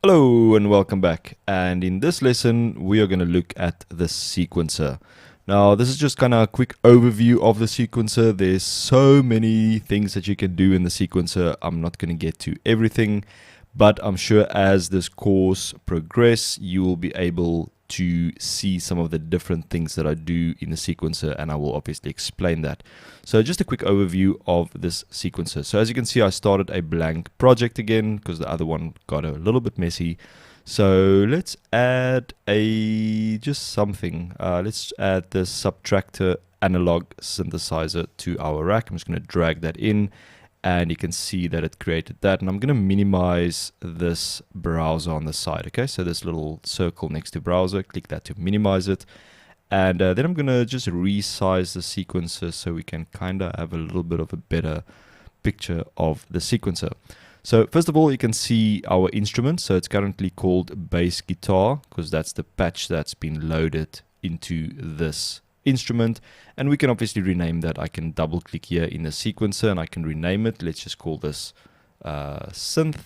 Hello and welcome back, and in this lesson we are going to look at the sequencer. Now this is just kind of a quick overview of the sequencer. There's so many things that you can do in the sequencer. I'm not going to get to everything, but I'm sure as this course progresses you will be able to see some of the different things that I do in the sequencer, and I will obviously explain that. So just a quick overview of this sequencer. So as you can see, I started a blank project again because the other one got a little bit messy. So let's add just something. Let's add the subtractor analog synthesizer to our rack. I'm just going to drag that in, and you can see that it created that. And I'm going to minimize this browser on the side. Okay, so this little circle next to browser, click that to minimize it. And then I'm going to just resize the sequencer so we can kind of have a little bit of a better picture of the sequencer. So first of all, you can see our instrument. So it's currently called bass guitar because that's the patch that's been loaded into this instrument, and we can obviously rename that. I can double click here in the sequencer and I can rename it. Let's just call this synth.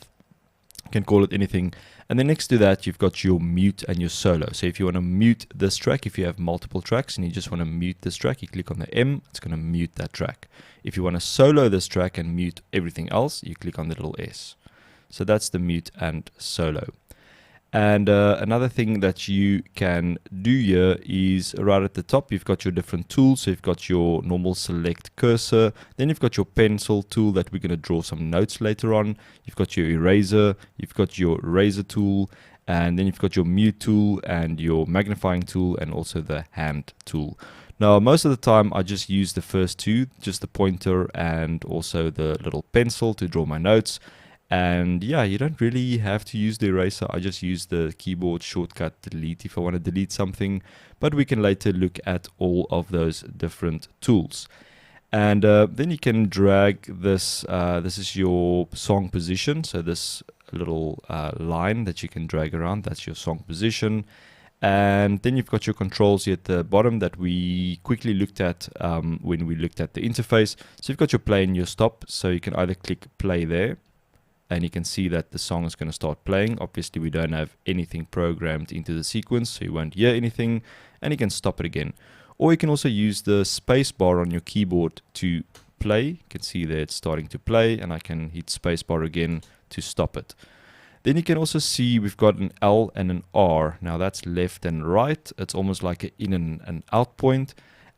You can call it anything. And then next to that you've got your mute and your solo. So if you want to mute this track, if you have multiple tracks and you just want to mute this track, you click on the M, it's going to mute that track. If you want to solo this track and mute everything else, you click on the little S. So that's the mute and solo. And another thing that you can do here is right at the top, you've got your different tools. So you've got your normal select cursor, then you've got your pencil tool that we're going to draw some notes later on. You've got your eraser, you've got your razor tool, and then you've got your mute tool and your magnifying tool and also the hand tool. Now, most of the time I just use the first two, just the pointer and also the little pencil to draw my notes. And yeah, you don't really have to use the eraser. I just use the keyboard shortcut delete if I want to delete something, but we can later look at all of those different tools. And then you can drag this. This is your song position. So this little line that you can drag around, that's your song position. And then you've got your controls here at the bottom that we quickly looked at when we looked at the interface. So you've got your play and your stop. So you can either click play there, and you can see that the song is going to start playing. Obviously we don't have anything programmed into the sequence, so you won't hear anything, and you can stop it again. Or you can also use the space bar on your keyboard to play. You can see there it's starting to play, and I can hit space bar again to stop it. Then you can also see we've got an L and an R. Now that's left and right. It's almost like an in and an out point.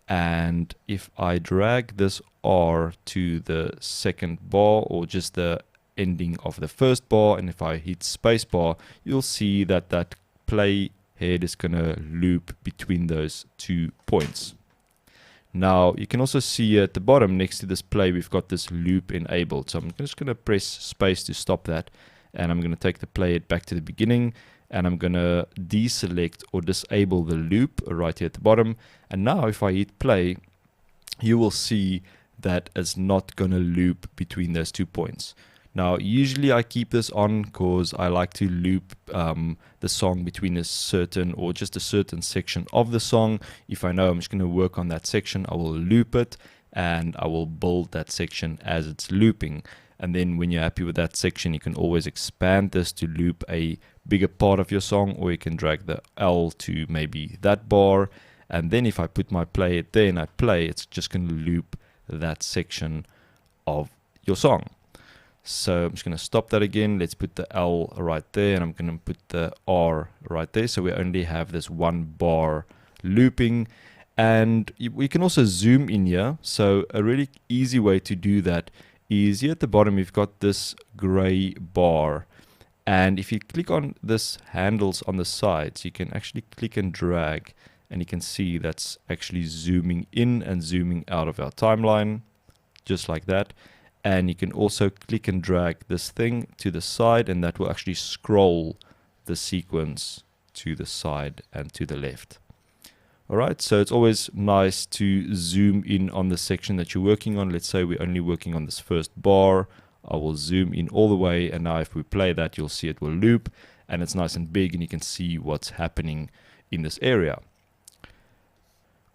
And if I drag this R to the second bar, or just the ending of the first bar, and if I hit spacebar, you'll see that that play head is going to loop between those 2 points. Now you can also see at the bottom next to this play we've got this loop enabled, so I'm just going to press space to stop that, and I'm going to take the play head back to the beginning, and I'm going to deselect or disable the loop right here at the bottom. And now if I hit play, you will see that it's not going to loop between those 2 points. Now, usually I keep this on because I like to loop the song between a certain or just a certain section of the song. If I know I'm just going to work on that section, I will loop it and I will build that section as it's looping. And then when you're happy with that section, you can always expand this to loop a bigger part of your song, or you can drag the L to maybe that bar. And then if I put my play there and I play, it's just going to loop that section of your song. So I'm just going to stop that again. Let's put the L right there, and I'm going to put the R right there. So we only have this one bar looping. And we can also zoom in here. So a really easy way to do that is here at the bottom, you've got this gray bar. And if you click on this handles on the sides, you can actually click and drag, and you can see that's actually zooming in and zooming out of our timeline, just like that. And you can also click and drag this thing to the side, and that will actually scroll the sequence to the side and to the left. Alright, so it's always nice to zoom in on the section that you're working on. Let's say we're only working on this first bar. I will zoom in all the way, and now if we play that, you'll see it will loop, and it's nice and big, and you can see what's happening in this area.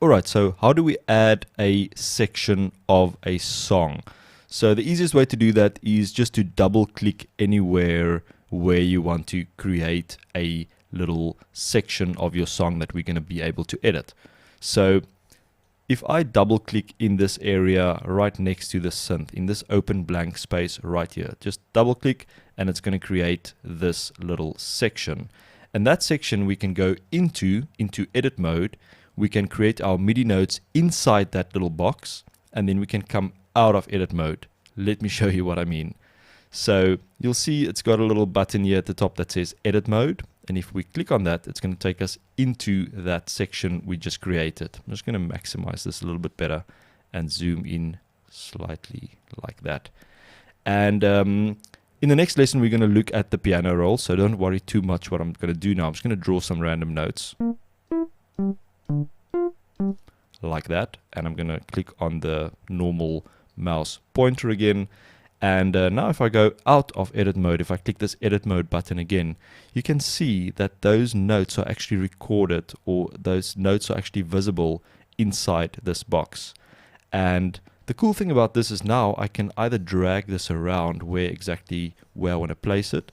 Alright, so how do we add a section of a song? So the easiest way to do that is just to double click anywhere where you want to create a little section of your song that we're going to be able to edit. So if I double click in this area right next to the synth, in this open blank space right here, just double click and it's going to create this little section. And that section we can go into edit mode. We can create our MIDI notes inside that little box, and then we can come out of edit mode. Let me show you what I mean. So you'll see it's got a little button here at the top that says edit mode. And if we click on that, it's going to take us into that section we just created. I'm just going to maximize this a little bit better and zoom in slightly like that. And in the next lesson, we're going to look at the piano roll. So don't worry too much what I'm going to do now. I'm just going to draw some random notes like that. And I'm going to click on the normal mouse pointer again. And now if I go out of edit mode, if I click this edit mode button again, you can see that those notes are actually recorded, or those notes are actually visible inside this box. And the cool thing about this is now I can either drag this around where I want to place it,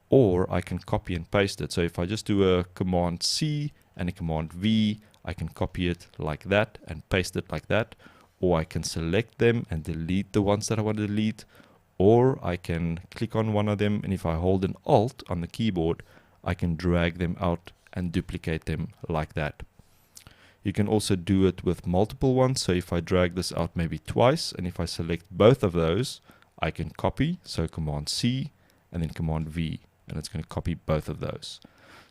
or I can copy and paste it. So if I just do a Command C and a Command V, I can copy it like that and paste it like that, or I can select them and delete the ones that I want to delete. Or I can click on one of them, and if I hold an Alt on the keyboard, I can drag them out and duplicate them like that. You can also do it with multiple ones. So if I drag this out maybe twice, and if I select both of those, I can copy. So Command C and then Command V, and it's going to copy both of those.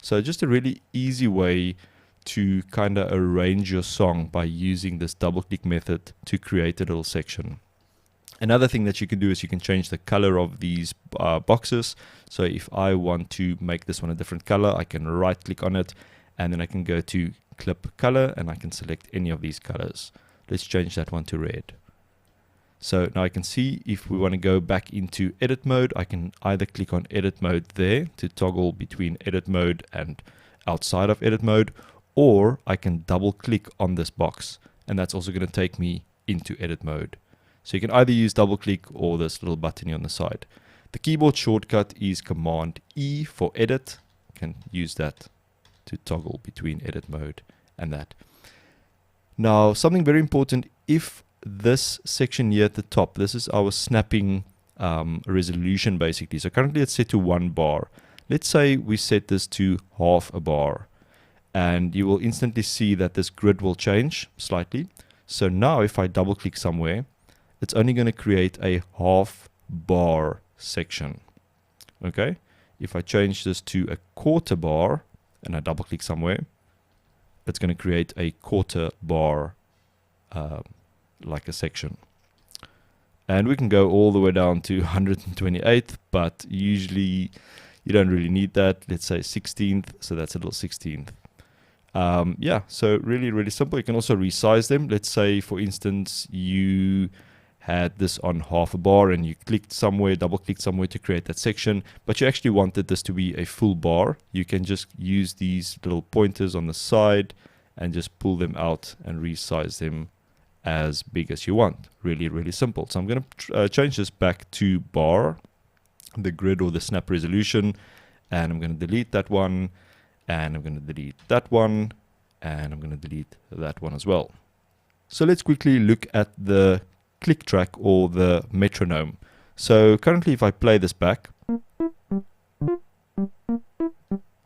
So just a really easy way to kind of arrange your song by using this double click method to create a little section. Another thing that you can do is you can change the color of these boxes. So if I want to make this one a different color, I can right click on it, and then I can go to clip color and I can select any of these colors. Let's change that one to red. So now I can see if we want to go back into edit mode, I can either click on edit mode there to toggle between edit mode and outside of edit mode, or I can double click on this box, and that's also going to take me into edit mode. So you can either use double click or this little button here on the side. The keyboard shortcut is Command E for edit. You can use that to toggle between edit mode and that. Now, something very important, if this section here at the top, this is our snapping resolution basically. So currently it's set to 1 bar. Let's say we set this to half a bar, and you will instantly see that this grid will change slightly. So now if I double click somewhere, it's only going to create a half bar section. Okay, if I change this to a quarter bar and I double click somewhere, it's going to create a quarter bar like a section. And we can go all the way down to 128th, but usually you don't really need that. Let's say 16th, so that's a little 16th. Yeah, so really, really simple. You can also resize them. Let's say, for instance, you had this on half a bar and you clicked somewhere, double clicked somewhere to create that section, but you actually wanted this to be a full bar. You can just use these little pointers on the side and just pull them out and resize them as big as you want. Really, really simple. So I'm going to change this back to bar, the grid or the snap resolution, and I'm going to delete that one, and I'm going to delete that one, and I'm going to delete that one as well. So let's quickly look at the click track or the metronome. So currently if I play this back, okay,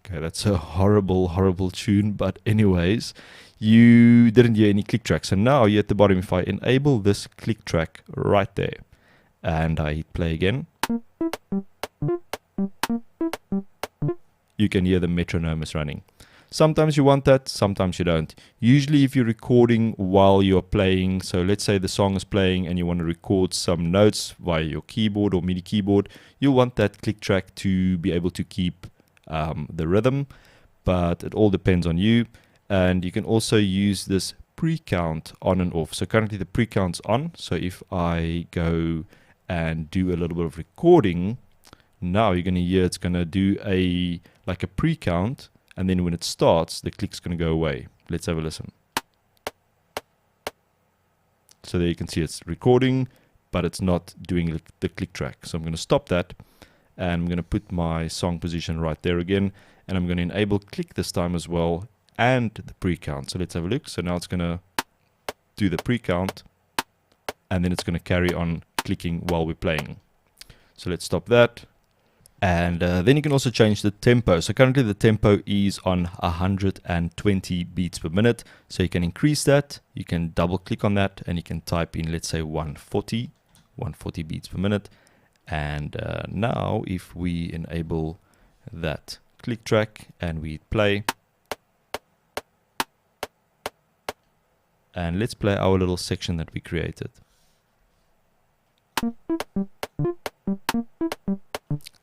that's a horrible tune, but anyways, you didn't hear any click track. So now here at the bottom, if I enable this click track right there and I hit play again, you can hear the metronome is running. Sometimes you want that, sometimes you don't. Usually if you're recording while you're playing, so let's say the song is playing and you want to record some notes via your keyboard or MIDI keyboard, you'll want that click track to be able to keep the rhythm, but it all depends on you. And you can also use this pre-count on and off. So currently the pre-count's on, so if I go and do a little bit of recording, now you're going to hear it's going to do like a pre-count, and then when it starts, the click's going to go away. Let's have a listen. So there you can see it's recording, but it's not doing the click track. So I'm going to stop that, and I'm going to put my song position right there again, and I'm going to enable click this time as well, and the pre-count. So let's have a look. So now it's going to do the pre-count, and then it's going to carry on clicking while we're playing. So let's stop that. And then you can also change the tempo. So currently the tempo is on 120 beats per minute. So you can increase that. You can double click on that and you can type in, let's say 140 beats per minute. And now if we enable that click track and we play, and let's play our little section that we created.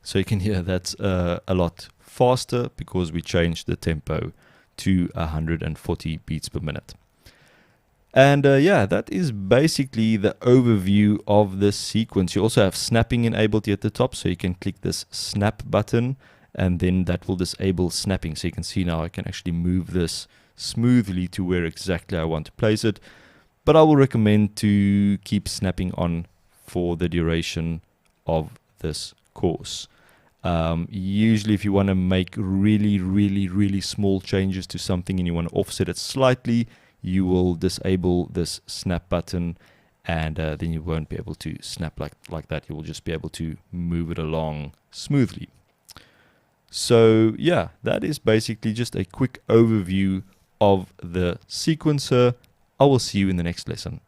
So you can hear that's a lot faster because we changed the tempo to 140 beats per minute. And yeah, that is basically the overview of this sequence. You also have snapping enabled here at the top, so you can click this snap button and then that will disable snapping. So you can see now I can actually move this smoothly to where exactly I want to place it. But I will recommend to keep snapping on for the duration of this course. Usually if you want to make really small changes to something and you want to offset it slightly, you will disable this snap button, and then you won't be able to snap like that. You will just be able to move it along smoothly. So yeah, that is basically just a quick overview of the sequencer. I will see you in the next lesson.